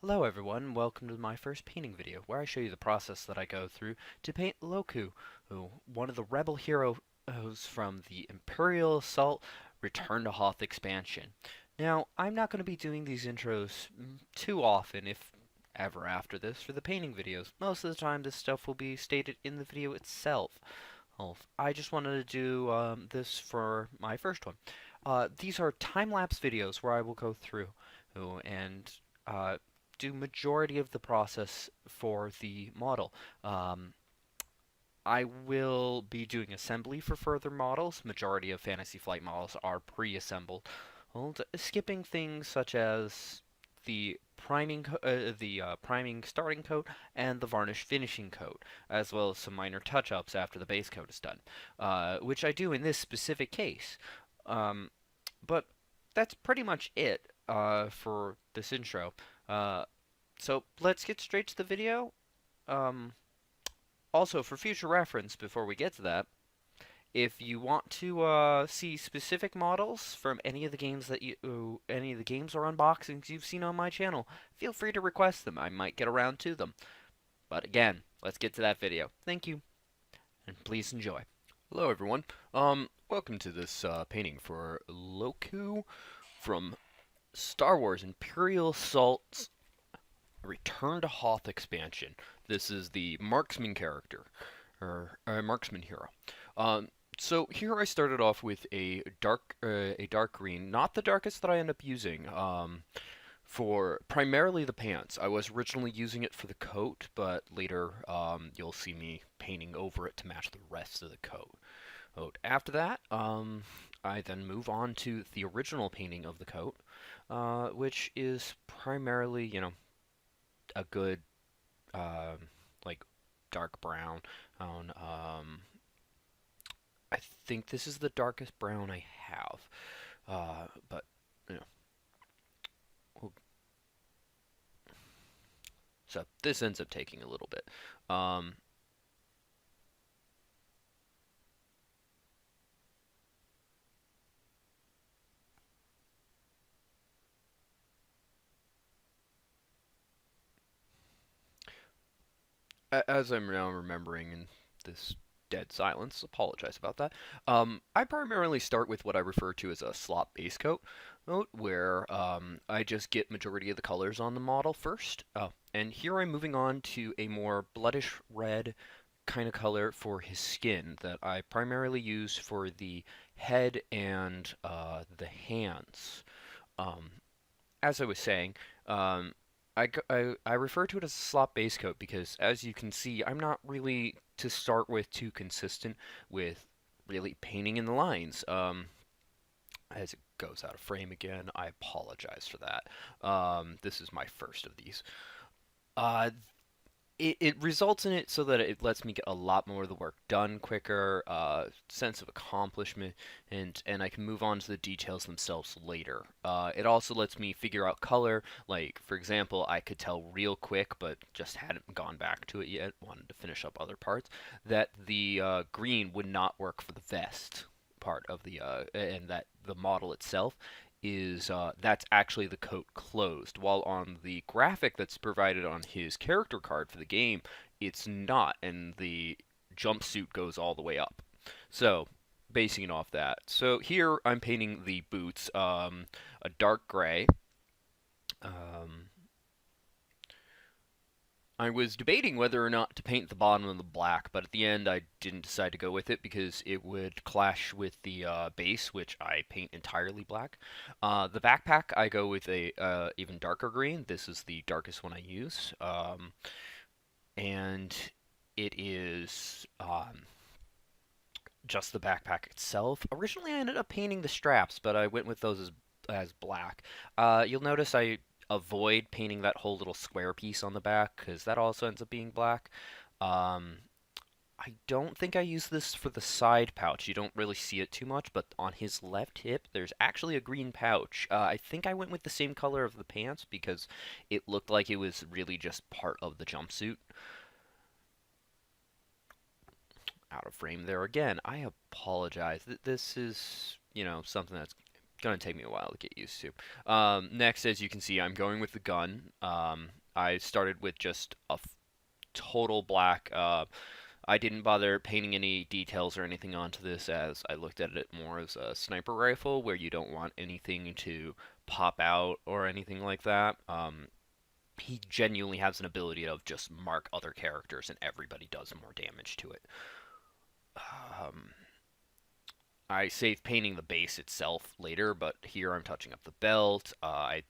Hello everyone, welcome to my first painting video, where I show you the process that I go through to paint Loku, one of the rebel heroes from the Imperial Assault Return to Hoth expansion. Now, I'm not going to be doing these intros too often, if ever after this, for the painting videos. Most of the time this stuff will be stated in the video itself. I just wanted to do this for my first one. These are time-lapse videos where I will go through and do majority of the process for the model. Um, I will be doing assembly for further models. Majority of Fantasy Flight models are pre-assembled, skipping things such as the priming starting coat and the varnish finishing coat, as well as some minor touch-ups after the base coat is done, which I do in this specific case. Um, but that's pretty much it for this intro. Uh, so let's get straight to the video. Um, Also, for future reference, before we get to that, if you want to see specific models from any of the games any of the games or unboxings you've seen on my channel, feel free to request them. I might get around to them. But again, let's get to that video. Thank you, and please enjoy. Hello, everyone. Welcome to this painting for Loku from Star Wars Imperial Assault's Return to Hoth expansion. This is the marksman character, or marksman hero. So here I started off with a dark green, not the darkest that I end up using. For primarily the pants. I was originally using it for the coat, but later you'll see me painting over it to match the rest of the coat. After that, I then move on to the original painting of the coat, which is primarily, a good, like, dark brown. I think this is the darkest brown I have, but, you know, we'll, so this ends up taking a little bit. Um, as I'm now remembering in this dead silence, apologize about that. I primarily start with what I refer to as a slop base coat, where I just get majority of the colors on the model first. Oh, and here I'm moving on to a more bloodish red kind of color for his skin that I primarily use for the head and the hands. Um, as I was saying, um, I refer to it as a slop base coat because, as you can see, I'm not really, to start with, too consistent with really painting in the lines. As it goes out of frame again, I apologize for that. This is my first of these. Uh, it results in it so that it lets me get a lot more of the work done quicker, sense of accomplishment, and I can move on to the details themselves later. It also lets me figure out color. Like, for example, I could tell real quick, but just hadn't gone back to it yet, wanted to finish up other parts, that the green would not work for the vest part of the, and that the model itself is that's actually the coat closed, while on the graphic that's provided on his character card for the game, it's not, and the jumpsuit goes all the way up. So, basing it off that. So here I'm painting the boots, a dark gray. Um, I was debating whether or not to paint the bottom of the black, but at the end I didn't decide to go with it because it would clash with the base, which I paint entirely black. The backpack I go with a even darker green. This is the darkest one I use, and it is just the backpack itself. Originally I ended up painting the straps, but I went with those as black. You'll notice I avoid painting that whole little square piece on the back because that also ends up being black. Um, I don't think I use this for the side pouch. You don't really see it too much, but on his left hip, there's actually a green pouch. I think I went with the same color of the pants because it looked like it was really just part of the jumpsuit. Out of frame there again. I apologize. This is, something that's gonna take me a while to get used to. Next, as you can see, I'm going with the gun. I started with just a total black. I didn't bother painting any details or anything onto this as I looked at it more as a sniper rifle where you don't want anything to pop out or anything like that. He genuinely has an ability of just mark other characters and everybody does more damage to it. Um, I save painting the base itself later, but here I'm touching up the belt. I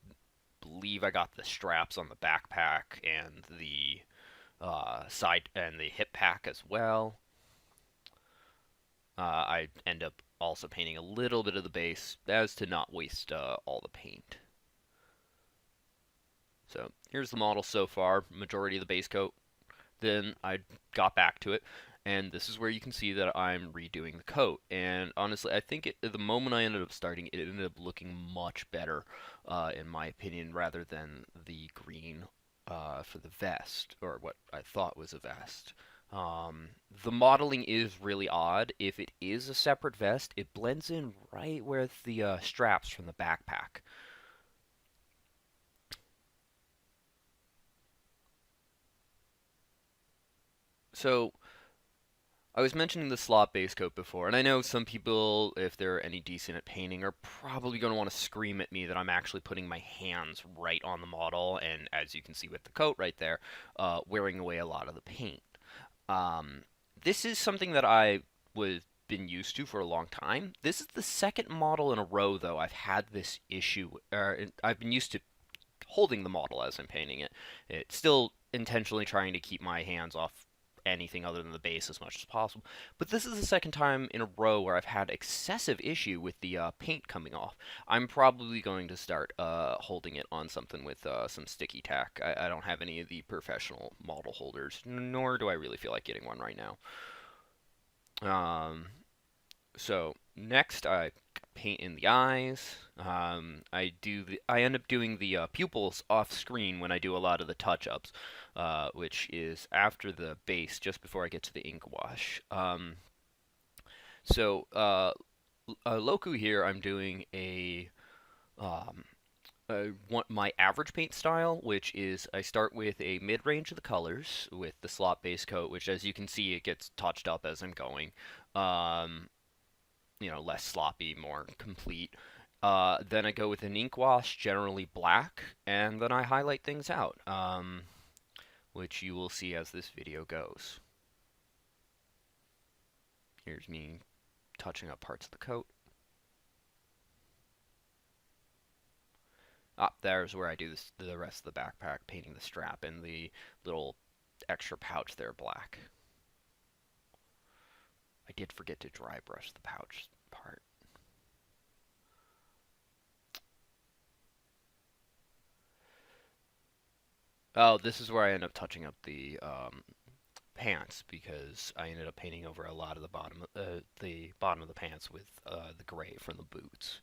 believe I got the straps on the backpack and the side and the hip pack as well. I end up also painting a little bit of the base as to not waste all the paint. So here's the model so far, majority of the base coat. Then I got back to it, and this is where you can see that I'm redoing the coat. And honestly, I think the moment I ended up starting, it ended up looking much better, in my opinion, rather than the green for the vest, or what I thought was a vest. The modeling is really odd. If it is a separate vest, it blends in right with the straps from the backpack. So I was mentioning the slot base coat before, and I know some people, if they're any decent at painting, are probably going to want to scream at me that I'm actually putting my hands right on the model, and as you can see with the coat right there, wearing away a lot of the paint. Um, this is something that I was been used to for a long time. This is the second model in a row, though, I've had this issue. I've been used to holding the model as I'm painting it. It's still intentionally trying to keep my hands off anything other than the base as much as possible. But this is the second time in a row where I've had excessive issue with the paint coming off. I'm probably going to start holding it on something with some sticky tack. I don't have any of the professional model holders, nor do I really feel like getting one right now. Um, so next, I paint in the eyes. I end up doing the pupils off screen when I do a lot of the touch-ups, which is after the base, just before I get to the ink wash. So Loku here, I'm doing um, my average paint style, which is I start with a mid-range of the colors with the slot base coat, which as you can see it gets touched up as I'm going. Um, less sloppy, more complete. Then I go with an ink wash, generally black, and then I highlight things out, which you will see as this video goes. Here's me touching up parts of the coat. There's where I do the rest of the backpack, painting the strap and the little extra pouch there black. I did forget to dry brush the pouch part. Oh, this is where I end up touching up the pants because I ended up painting over a lot of the bottom of the pants with the gray from the boots.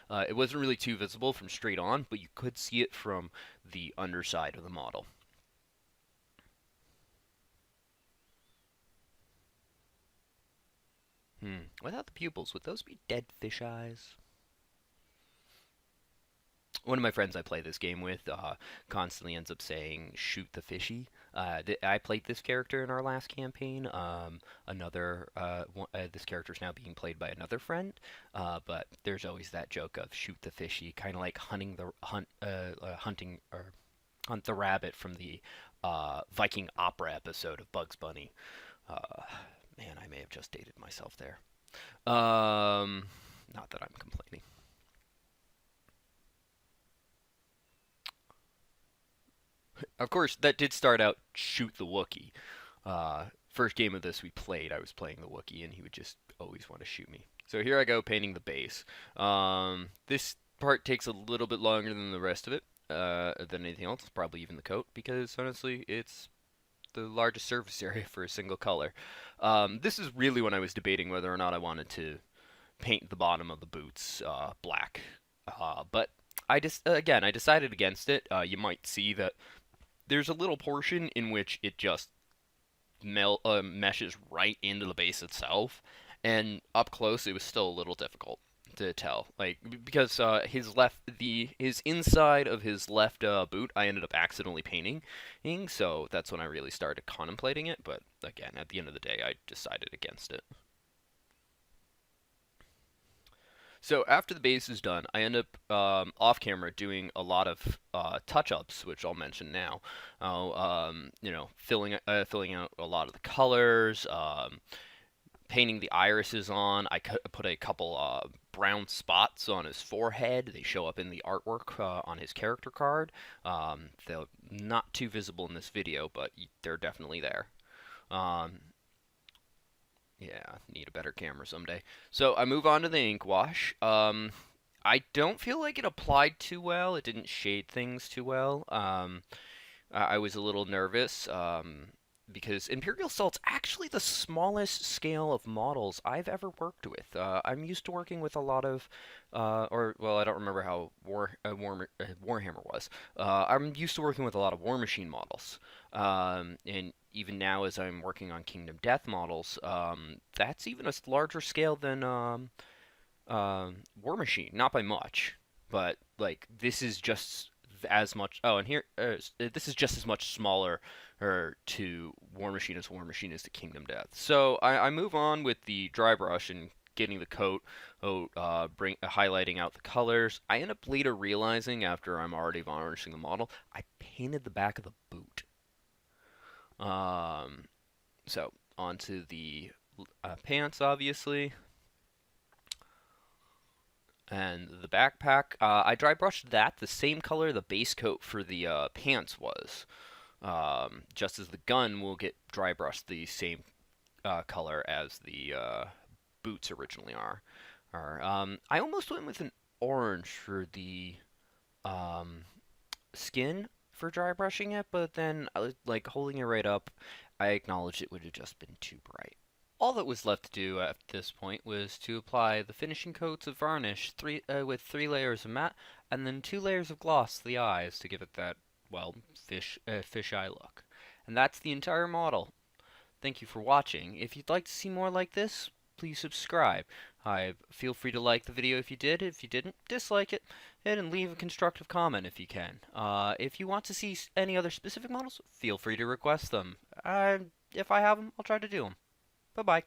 It wasn't really too visible from straight on, but you could see it from the underside of the model. Without the pupils, would those be dead fish eyes? One of my friends I play this game with constantly ends up saying "shoot the fishy." I played this character in our last campaign. This character is now being played by another friend, but there's always that joke of "shoot the fishy," kind of like hunting or hunt the rabbit from the Viking opera episode of Bugs Bunny. Uh, Man, I may have just dated myself there. Not that I'm complaining. Of course, that did start out shoot the Wookiee. First game of this we played, I was playing the Wookiee, and he would just always want to shoot me. So here I go painting the base. This part takes a little bit longer than the rest of it, than anything else, probably even the coat, because honestly, it's the largest surface area for a single color. This is really when I was debating whether or not I wanted to paint the bottom of the boots black. But I decided against it. You might see that there's a little portion in which it just meshes right into the base itself, and up close it was still a little difficult to tell, like because his inside of his left boot I ended up accidentally painting, so that's when I really started contemplating it. But again, at the end of the day, I decided against it. So after the base is done, I end up off camera doing a lot of touch-ups, which I'll mention now. Filling out a lot of the colors, painting the irises on. Put a couple brown spots on his forehead. They show up in the artwork on his character card. They're not too visible in this video, but they're definitely there. Um, yeah, need a better camera someday. So I move on to the ink wash. I don't feel like it applied too well. It didn't shade things too well. I was a little nervous because Imperial Assault's actually the smallest scale of models I've ever worked with. I'm used to working with a lot of, I don't remember how Warhammer was. I'm used to working with a lot of War Machine models. And even now, as I'm working on Kingdom Death models, that's even a larger scale than War Machine. Not by much, but like this is just as much. Oh, and here, this is just as much smaller to War Machine as War Machine is to Kingdom Death. So I move on with the dry brush and getting the highlighting out the colors. I end up later realizing after I'm already varnishing the model, I painted the back of the boot. Um, so onto the pants, obviously. And the backpack, I dry brushed that the same color the base coat for the pants was. Just as the gun will get dry brushed the same color as the boots originally are. I almost went with an orange for the um, skin for dry brushing it, but then like holding it right up, I acknowledged it would have just been too bright. All that was left to do at this point was to apply the finishing coats of varnish with 3 layers of matte and then 2 layers of gloss to the eyes to give it that, well, fish eye look. And that's the entire model. Thank you for watching. If you'd like to see more like this, please subscribe. Feel free to like the video if you did. If you didn't, dislike it. And leave a constructive comment if you can. If you want to see any other specific models, feel free to request them. If I have them, I'll try to do them. Bye-bye.